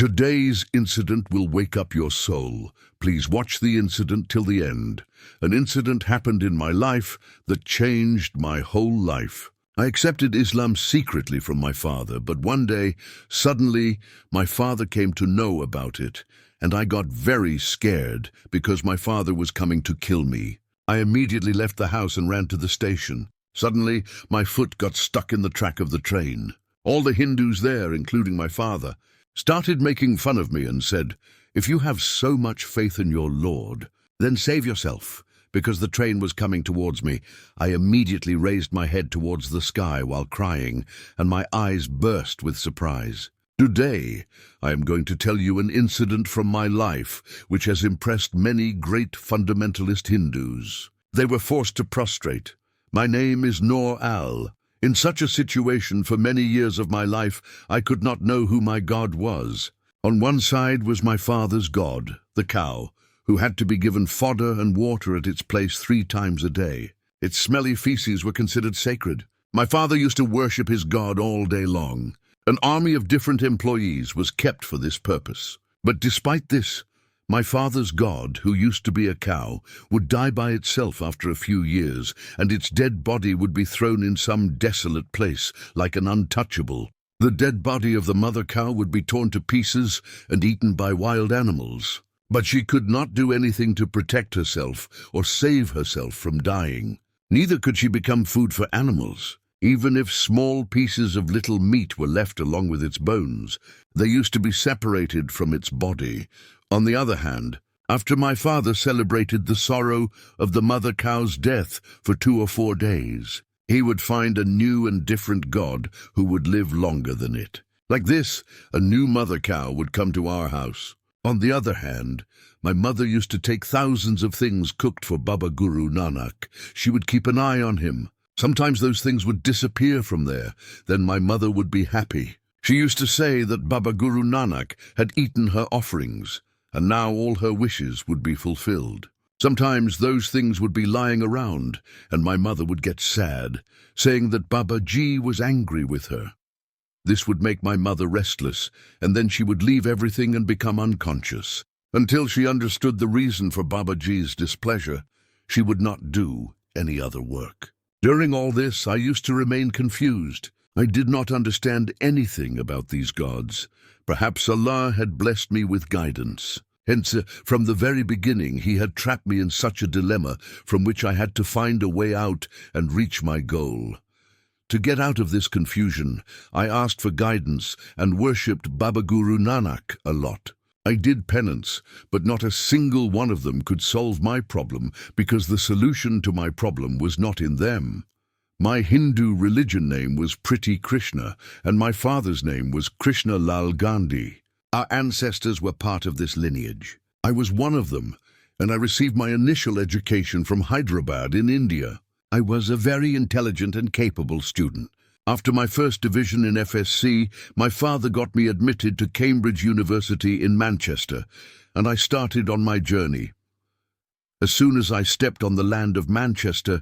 Today's incident will wake up your soul. Please watch the incident till the end. An incident happened in my life that changed my whole life. I accepted Islam secretly from my father, but one day, suddenly, my father came to know about it, and I got very scared because my father was coming to kill me. I immediately left the house and ran to the station. Suddenly, my foot got stuck in the track of the train. All the Hindus there, including my father, started making fun of me and said, "If you have so much faith in your Lord, then save yourself." Because the train was coming towards me, I immediately raised my head towards the sky while crying, and my eyes burst with surprise. Today, I am going to tell you an incident from my life which has impressed many great fundamentalist Hindus. They were forced to prostrate. My name is Noor Al. In such a situation for many years of my life, I could not know who my God was. On one side was my father's God, the cow, who had to be given fodder and water at its place 3 times a day. Its smelly feces were considered sacred. My father used to worship his God all day long. An army of different employees was kept for this purpose. But despite this, my father's God, who used to be a cow, would die by itself after a few years, and its dead body would be thrown in some desolate place, like an untouchable. The dead body of the mother cow would be torn to pieces and eaten by wild animals. But she could not do anything to protect herself or save herself from dying. Neither could she become food for animals. Even if small pieces of little meat were left along with its bones, they used to be separated from its body. On the other hand, after my father celebrated the sorrow of the mother cow's death for 2 or 4 days, he would find a new and different God who would live longer than it. Like this, a new mother cow would come to our house. On the other hand, my mother used to take thousands of things cooked for Baba Guru Nanak. She would keep an eye on him. Sometimes those things would disappear from there. Then my mother would be happy. She used to say that Baba Guru Nanak had eaten her offerings, and now all her wishes would be fulfilled. Sometimes those things would be lying around, and my mother would get sad, saying that Baba Ji was angry with her. This would make my mother restless, and then she would leave everything and become unconscious. Until she understood the reason for Babaji's displeasure, she would not do any other work. During all this, I used to remain confused. I did not understand anything about these gods. Perhaps Allah had blessed me with guidance. Hence, from the very beginning, He had trapped me in such a dilemma from which I had to find a way out and reach my goal. To get out of this confusion, I asked for guidance and worshipped Baba Guru Nanak a lot. I did penance, but not a single one of them could solve my problem because the solution to my problem was not in them. My Hindu religion name was Pretty Krishna, and my father's name was Krishna Lal Gandhi. Our ancestors were part of this lineage. I was one of them, and I received my initial education from Hyderabad in India. I was a very intelligent and capable student. After my first division in FSC, my father got me admitted to Cambridge University in Manchester, and I started on my journey. As soon as I stepped on the land of Manchester,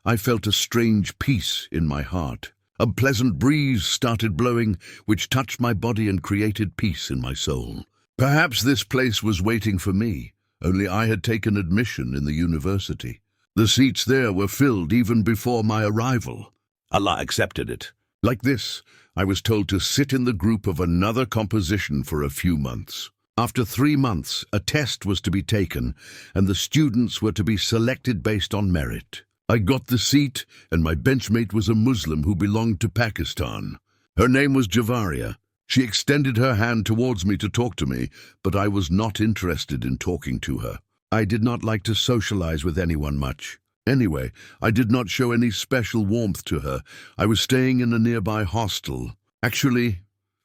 I felt a strange peace in my heart. A pleasant breeze started blowing, which touched my body and created peace in my soul. Perhaps this place was waiting for me, only I had taken admission in the university. The seats there were filled even before my arrival. Allah accepted it. Like this, I was told to sit in the group of another composition for a few months. After 3 months, a test was to be taken, and the students were to be selected based on merit. I got the seat, and my benchmate was a Muslim who belonged to Pakistan. Her name was Javaria. She extended her hand towards me to talk to me, but I was not interested in talking to her. I did not like to socialize with anyone much. Anyway, I did not show any special warmth to her. I was staying in a nearby hostel. Actually,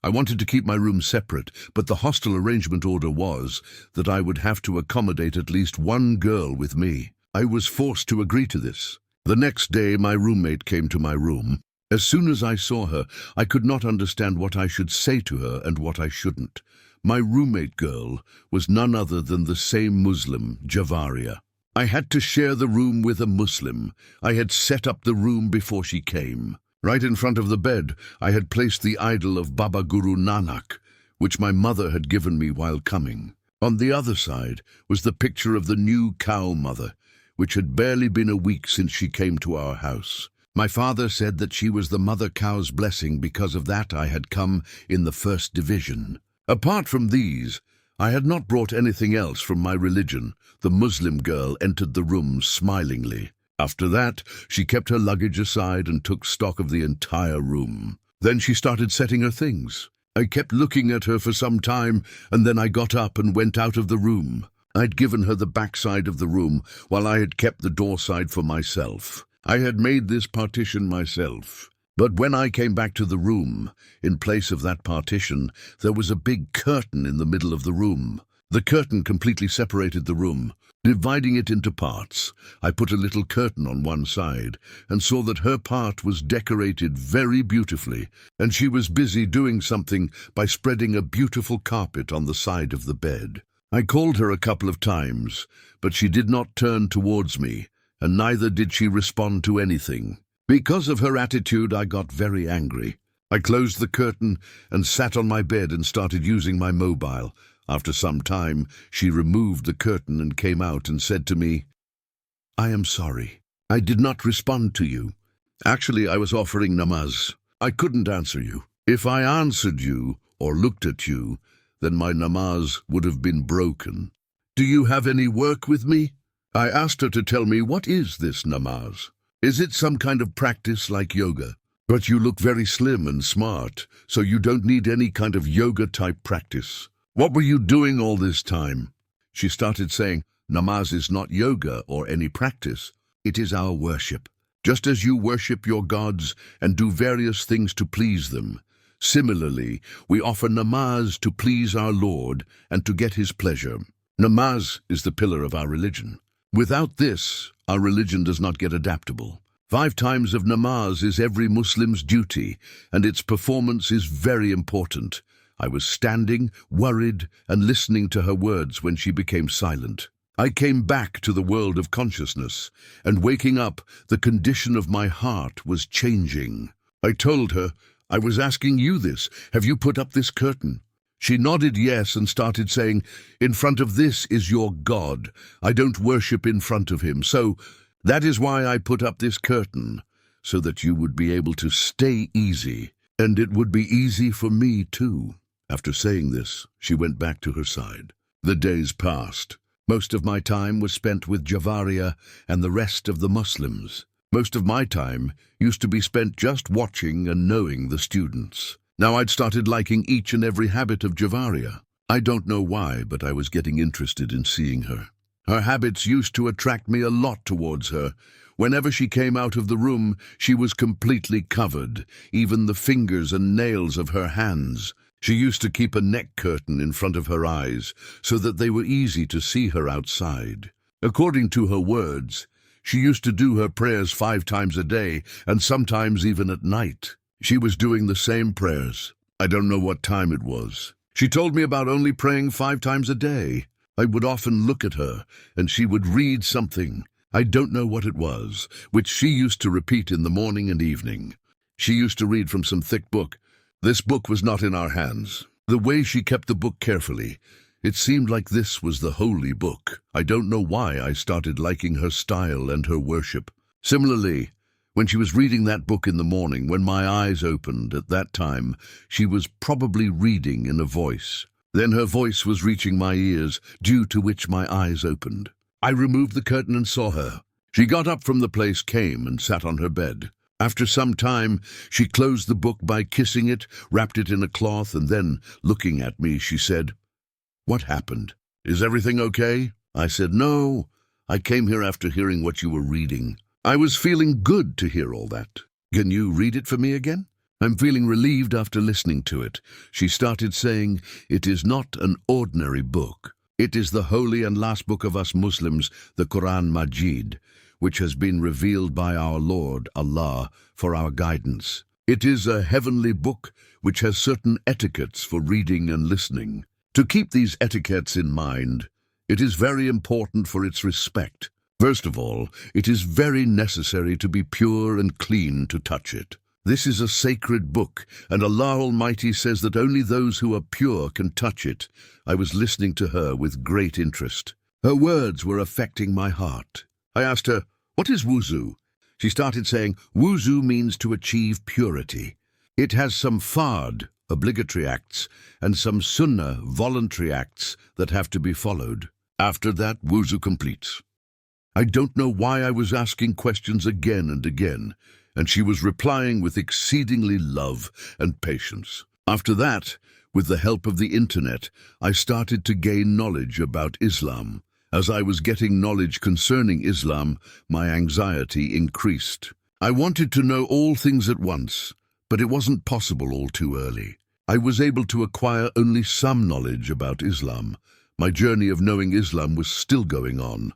I wanted to keep my room separate, but the hostel arrangement order was that I would have to accommodate at least one girl with me. I was forced to agree to this. The next day, my roommate came to my room. As soon as I saw her, I could not understand what I should say to her and what I shouldn't. My roommate girl was none other than the same Muslim, Javaria. I had to share the room with a Muslim. I had set up the room before she came. Right in front of the bed, I had placed the idol of Baba Guru Nanak, which my mother had given me while coming. On the other side was the picture of the new cow mother, which had barely been a week since she came to our house. My father said that she was the mother cow's blessing. Because of that I had come in the first division. Apart from these, I had not brought anything else from my religion. The Muslim girl entered the room smilingly. After that, she kept her luggage aside and took stock of the entire room. Then she started setting her things. I kept looking at her for some time, and then I got up and went out of the room. I'd given her the backside of the room, while I had kept the door side for myself. I had made this partition myself. But when I came back to the room, in place of that partition, there was a big curtain in the middle of the room. The curtain completely separated the room. Dividing it into parts, I put a little curtain on one side and saw that her part was decorated very beautifully, and she was busy doing something by spreading a beautiful carpet on the side of the bed. I called her a couple of times, but she did not turn towards me, and neither did she respond to anything. Because of her attitude, I got very angry. I closed the curtain and sat on my bed and started using my mobile. After some time, she removed the curtain and came out and said to me, "I am sorry. I did not respond to you. Actually, I was offering namaz. I couldn't answer you. If I answered you or looked at you, then my namaz would have been broken. Do you have any work with me?" I asked her to tell me, what is this namaz? Is it some kind of practice like yoga? But you look very slim and smart, so you don't need any kind of yoga-type practice. What were you doing all this time? She started saying, namaz is not yoga or any practice. It is our worship. Just as you worship your gods and do various things to please them, similarly, we offer namaz to please our Lord and to get his pleasure. Namaz is the pillar of our religion. Without this, our religion does not get adaptable. 5 times of namaz is every Muslim's duty, and its performance is very important. I was standing, worried, and listening to her words when she became silent. I came back to the world of consciousness, and waking up, the condition of my heart was changing. I told her, "I was asking you this. Have you put up this curtain?" She nodded yes and started saying, "In front of this is your God. I don't worship in front of him, so that is why I put up this curtain, so that you would be able to stay easy, and it would be easy for me too." After saying this, she went back to her side. The days passed. Most of my time was spent with Javaria and the rest of the Muslims. Most of my time used to be spent just watching and knowing the students. Now I'd started liking each and every habit of Javaria. I don't know why, but I was getting interested in seeing her. Her habits used to attract me a lot towards her. Whenever she came out of the room, she was completely covered, even the fingers and nails of her hands. She used to keep a neck curtain in front of her eyes, so that they were easy to see her outside. According to her words, she used to do her prayers 5 times a day, and sometimes even at night. She was doing the same prayers. I don't know what time it was. She told me about only praying 5 times a day. I would often look at her, and she would read something. I don't know what it was, which she used to repeat in the morning and evening. She used to read from some thick book. This book was not in our hands. The way she kept the book carefully, it seemed like this was the holy book. I don't know why I started liking her style and her worship. Similarly, when she was reading that book in the morning, when my eyes opened at that time, she was probably reading in a voice. Then her voice was reaching my ears, due to which my eyes opened. I removed the curtain and saw her. She got up from the place, came and sat on her bed. After some time, she closed the book by kissing it, wrapped it in a cloth, and then, looking at me, she said, "What happened? Is everything okay?" I said, "No. I came here after hearing what you were reading. I was feeling good to hear all that. Can you read it for me again?" I'm feeling relieved after listening to it. She started saying, "It is not an ordinary book. It is the holy and last book of us Muslims, the Quran Majid, which has been revealed by our Lord, Allah, for our guidance. It is a heavenly book which has certain etiquettes for reading and listening. To keep these etiquettes in mind, it is very important for its respect. First of all, it is very necessary to be pure and clean to touch it. This is a sacred book, and Allah Almighty says that only those who are pure can touch it. I was listening to her with great interest. Her words were affecting my heart. I asked her, "What is wuzu?" She started saying, "Wuzu means to achieve purity. It has some fard, obligatory acts, and some sunnah, voluntary acts that have to be followed. After that, wuzu completes." I don't know why I was asking questions again and again, and she was replying with exceedingly love and patience. After that, with the help of the internet, I started to gain knowledge about Islam. As I was getting knowledge concerning Islam, my anxiety increased. I wanted to know all things at once, but it wasn't possible all too early. I was able to acquire only some knowledge about Islam. My journey of knowing Islam was still going on.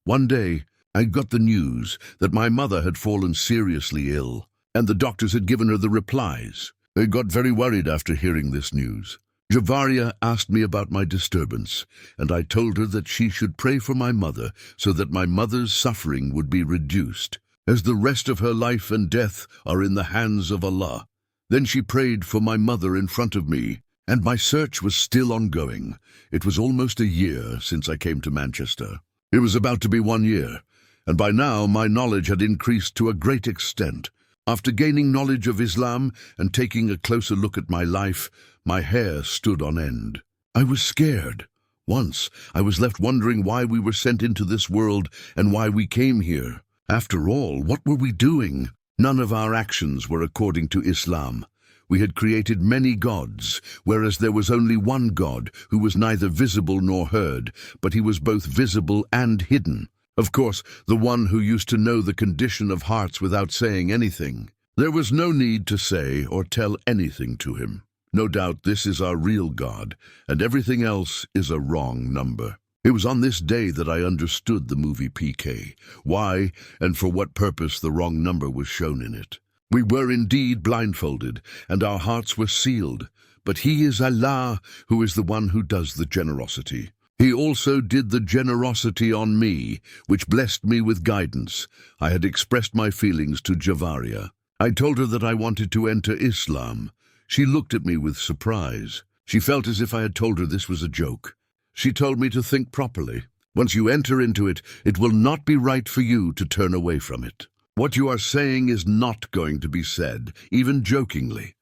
One day, I got the news that my mother had fallen seriously ill, and the doctors had given her the replies. I got very worried after hearing this news. Javaria asked me about my disturbance, and I told her that she should pray for my mother so that my mother's suffering would be reduced, as the rest of her life and death are in the hands of Allah. Then she prayed for my mother in front of me, and my search was still ongoing. It was almost a year since I came to Manchester. It was about to be 1 year, and by now my knowledge had increased to a great extent. After gaining knowledge of Islam and taking a closer look at my life, my hair stood on end. I was scared. Once, I was left wondering why we were sent into this world and why we came here. After all, what were we doing? None of our actions were according to Islam. We had created many gods, whereas there was only one God who was neither visible nor heard, but he was both visible and hidden. Of course, the one who used to know the condition of hearts without saying anything. There was no need to say or tell anything to him. No doubt this is our real God, and everything else is a wrong number. It was on this day that I understood the movie PK, why and for what purpose the wrong number was shown in it. We were indeed blindfolded, and our hearts were sealed, but He is Allah, who is the one who does the generosity. He also did the generosity on me, which blessed me with guidance. I had expressed my feelings to Javaria. I told her that I wanted to enter Islam. She looked at me with surprise. She felt as if I had told her this was a joke. She told me to think properly. Once you enter into it, it will not be right for you to turn away from it. What you are saying is not going to be said, even jokingly.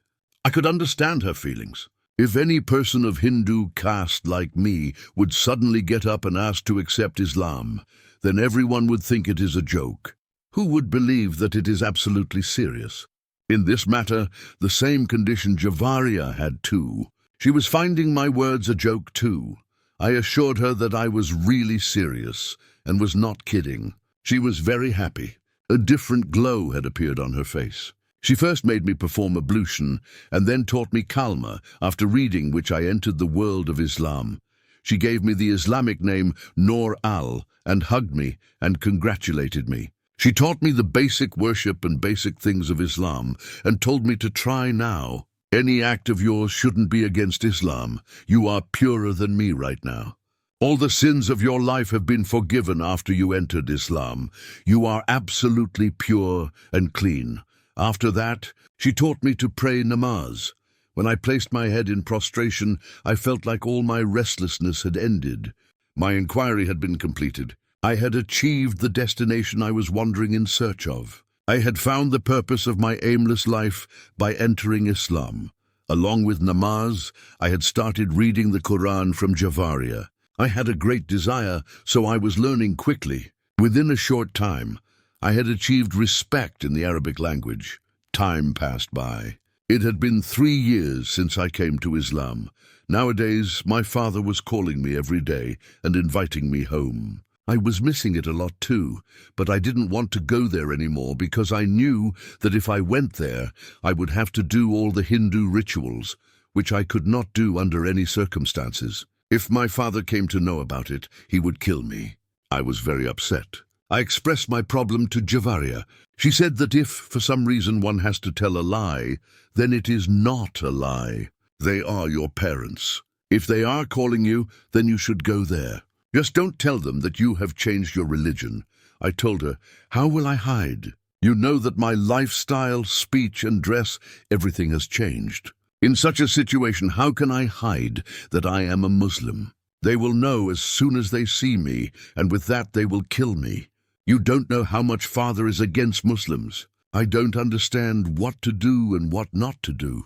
I could understand her feelings. If any person of Hindu caste like me would suddenly get up and ask to accept Islam, then everyone would think it is a joke. Who would believe that it is absolutely serious? In this matter, the same condition Javaria had too. She was finding my words a joke too. I assured her that I was really serious and was not kidding. She was very happy. A different glow had appeared on her face. She first made me perform ablution and then taught me kalma, after reading which I entered the world of Islam. She gave me the Islamic name Noor Al and hugged me and congratulated me. She taught me the basic worship and basic things of Islam and told me to try now. Any act of yours shouldn't be against Islam. You are purer than me right now. All the sins of your life have been forgiven after you entered Islam. You are absolutely pure and clean. After that, she taught me to pray namaz. When I placed my head in prostration, I felt like all my restlessness had ended. My inquiry had been completed. I had achieved the destination I was wandering in search of. I had found the purpose of my aimless life by entering Islam. Along with namaz, I had started reading the Quran from Javaria. I had a great desire, so I was learning quickly. Within a short time, I had achieved respect in the Arabic language. Time passed by. It had been 3 years since I came to Islam. Nowadays, my father was calling me every day and inviting me home. I was missing it a lot too, but I didn't want to go there anymore because I knew that if I went there, I would have to do all the Hindu rituals, which I could not do under any circumstances. If my father came to know about it, he would kill me. I was very upset. I expressed my problem to Javaria. She said that if, for some reason, one has to tell a lie, then it is not a lie. They are your parents. If they are calling you, then you should go there. Just don't tell them that you have changed your religion. I told her, how will I hide? You know that my lifestyle, speech and dress, everything has changed. In such a situation, how can I hide that I am a Muslim? They will know as soon as they see me, and with that they will kill me. You don't know how much Father is against Muslims. I don't understand what to do and what not to do.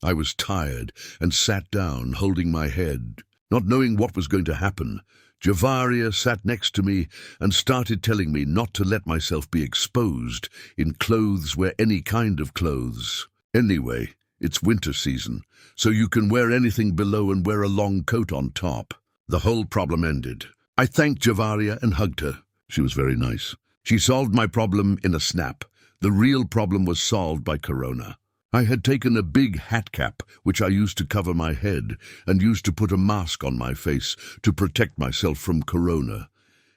I was tired and sat down, holding my head, not knowing what was going to happen. Javaria sat next to me and started telling me not to let myself be exposed in clothes, wear any kind of clothes. Anyway, it's winter season, so you can wear anything below and wear a long coat on top. The whole problem ended. I thanked Javaria and hugged her. She was very nice. She solved my problem in a snap. The real problem was solved by Corona. I had taken a big hat cap, which I used to cover my head, and used to put a mask on my face to protect myself from Corona,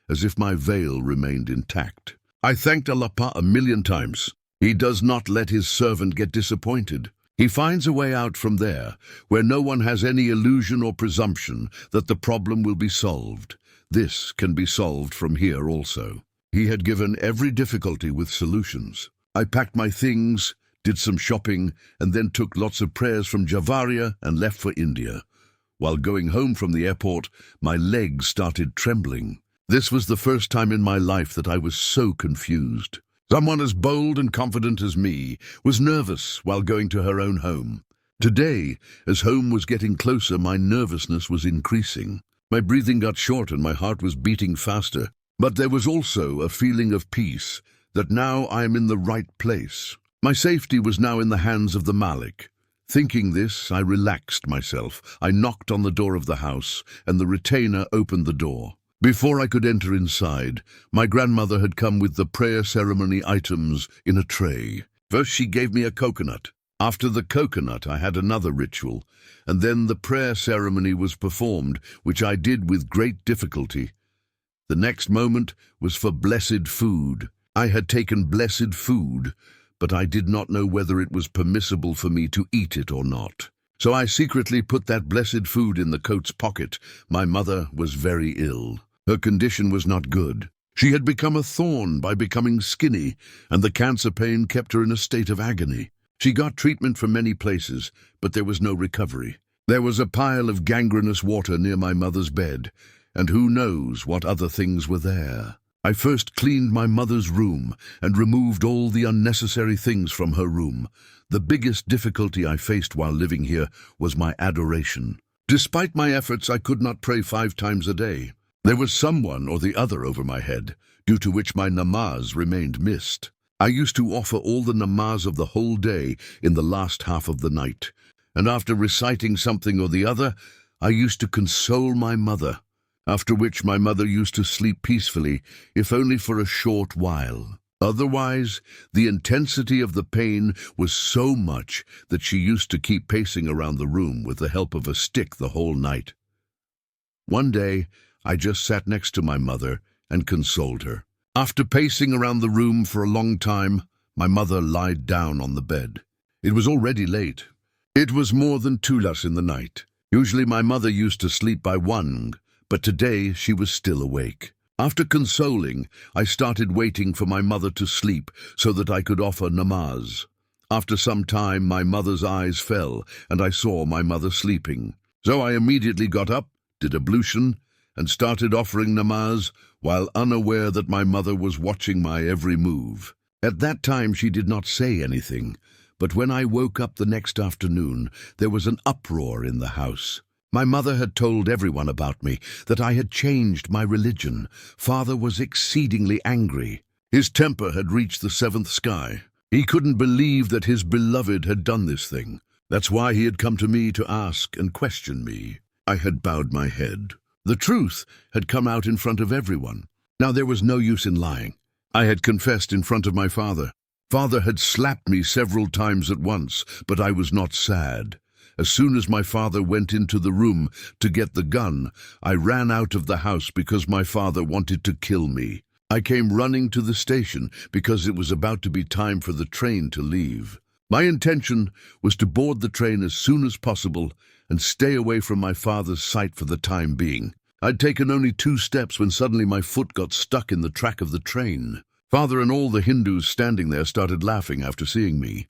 as if my veil remained intact. I thanked Allah a million times. He does not let his servant get disappointed. He finds a way out from there, where no one has any illusion or presumption that the problem will be solved. This can be solved from here also. He had given every difficulty with solutions. I packed my things, did some shopping, and then took lots of prayers from Javaria and left for India. While going home from the airport, my legs started trembling. This was the first time in my life that I was so confused. Someone as bold and confident as me was nervous while going to her own home. Today, as home was getting closer, my nervousness was increasing. My breathing got short and my heart was beating faster. But there was also a feeling of peace, that now I am in the right place. My safety was now in the hands of the Malik. Thinking this, I relaxed myself. I knocked on the door of the house, and the retainer opened the door. Before I could enter inside, my grandmother had come with the prayer ceremony items in a tray. First she gave me a coconut. After the coconut I had another ritual, and then the prayer ceremony was performed, which I did with great difficulty. The next moment was for blessed food. I had taken blessed food, but I did not know whether it was permissible for me to eat it or not. So I secretly put that blessed food in the coat's pocket. My mother was very ill. Her condition was not good. She had become a thorn by becoming skinny, and the cancer pain kept her in a state of agony. She got treatment from many places, but there was no recovery. There was a pile of gangrenous water near my mother's bed, and who knows what other things were there. I first cleaned my mother's room and removed all the unnecessary things from her room. The biggest difficulty I faced while living here was my adoration. Despite my efforts, I could not pray 5 times a day. There was someone or the other over my head, due to which my namaz remained missed. I used to offer all the namaz of the whole day in the last half of the night, and after reciting something or the other, I used to console my mother, after which my mother used to sleep peacefully, if only for a short while. Otherwise, the intensity of the pain was so much that she used to keep pacing around the room with the help of a stick the whole night. One day, I just sat next to my mother and consoled her. After pacing around the room for a long time, my mother lied down on the bed. It was already late. It was more than 2 in the night. Usually my mother used to sleep by 1, but today she was still awake. After consoling, I started waiting for my mother to sleep so that I could offer namaz. After some time, my mother's eyes fell, and I saw my mother sleeping. So I immediately got up, did ablution, and started offering namaz, while unaware that my mother was watching my every move. At that time she did not say anything, but when I woke up the next afternoon, there was an uproar in the house. My mother had told everyone about me, that I had changed my religion. Father was exceedingly angry. His temper had reached the 7th sky. He couldn't believe that his beloved had done this thing. That's why he had come to me to ask and question me. I had bowed my head. The truth had come out in front of everyone. Now there was no use in lying. I had confessed in front of my father. Father had slapped me several times at once, but I was not sad. As soon as my father went into the room to get the gun, I ran out of the house because my father wanted to kill me. I came running to the station because it was about to be time for the train to leave. My intention was to board the train as soon as possible and stay away from my father's sight for the time being. I'd taken only 2 steps when suddenly my foot got stuck in the track of the train. Father and all the Hindus standing there started laughing after seeing me.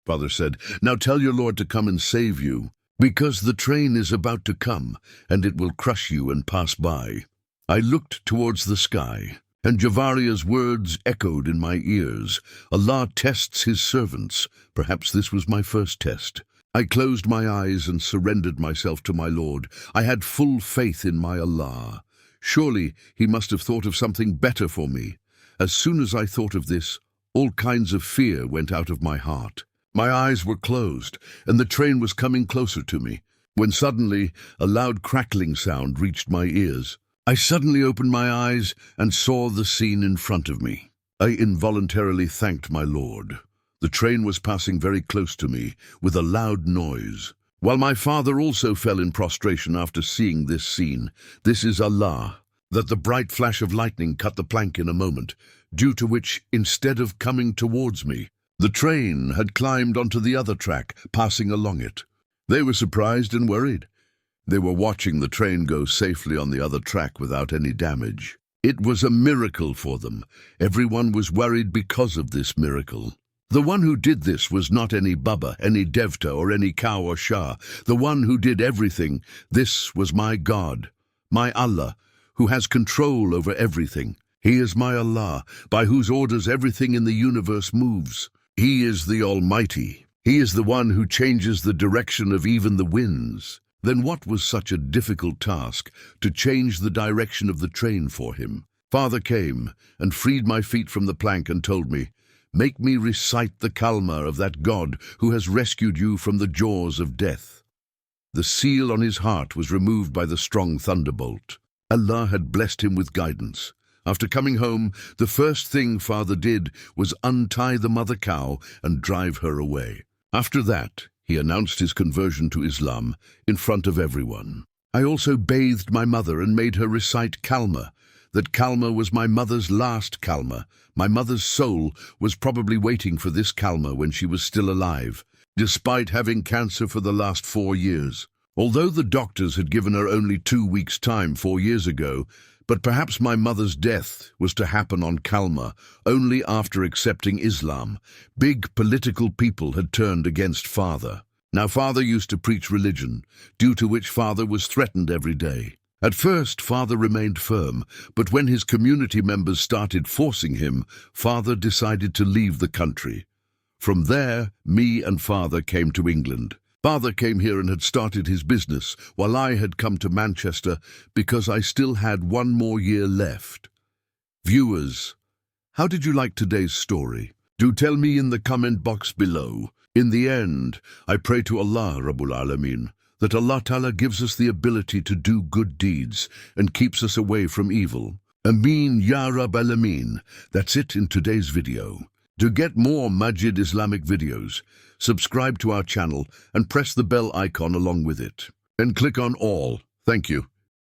Father said, "Now tell your Lord to come and save you, because the train is about to come, and it will crush you and pass by." I looked towards the sky, and Javaria's words echoed in my ears. Allah tests his servants. Perhaps this was my first test. I closed my eyes and surrendered myself to my Lord. I had full faith in my Allah. Surely he must have thought of something better for me. As soon as I thought of this, all kinds of fear went out of my heart. My eyes were closed, and the train was coming closer to me, when suddenly a loud crackling sound reached my ears. I suddenly opened my eyes and saw the scene in front of me. I involuntarily thanked my Lord. The train was passing very close to me, with a loud noise. While my father also fell in prostration after seeing this scene. This is Allah, that the bright flash of lightning cut the plank in a moment, due to which, instead of coming towards me, the train had climbed onto the other track, passing along it. They were surprised and worried. They were watching the train go safely on the other track without any damage. It was a miracle for them. Everyone was worried because of this miracle. The one who did this was not any Baba, any Devta, or any cow or Shah. The one who did everything, this was my God, my Allah, who has control over everything. He is my Allah, by whose orders everything in the universe moves. He is the Almighty. He is the one who changes the direction of even the winds. Then what was such a difficult task to change the direction of the train for him? Father came and freed my feet from the plank and told me, "Make me recite the kalma of that God who has rescued you from the jaws of death." The seal on his heart was removed by the strong thunderbolt. Allah had blessed him with guidance. After coming home, the first thing Father did was untie the mother cow and drive her away. After that, he announced his conversion to Islam in front of everyone. I also bathed my mother and made her recite kalma. That kalma was my mother's last kalma. My mother's soul was probably waiting for this kalma when she was still alive, despite having cancer for the last 4 years. Although the doctors had given her only 2 weeks' time 4 years ago, but perhaps my mother's death was to happen on kalma only after accepting Islam. Big political people had turned against Father. Now Father used to preach religion, due to which Father was threatened every day. At first, Father remained firm, but when his community members started forcing him, Father decided to leave the country. From there, me and Father came to England. Father came here and had started his business, while I had come to Manchester because I still had 1 more year left. Viewers, how did you like today's story? Do tell me in the comment box below. In the end, I pray to Allah Rabbul Alameen that Allah Ta'ala gives us the ability to do good deeds and keeps us away from evil. Ameen Ya Rabb Alameen. That's it in today's video. To get more Majid Islamic videos, subscribe to our channel and press the bell icon along with it. And click on all. Thank you.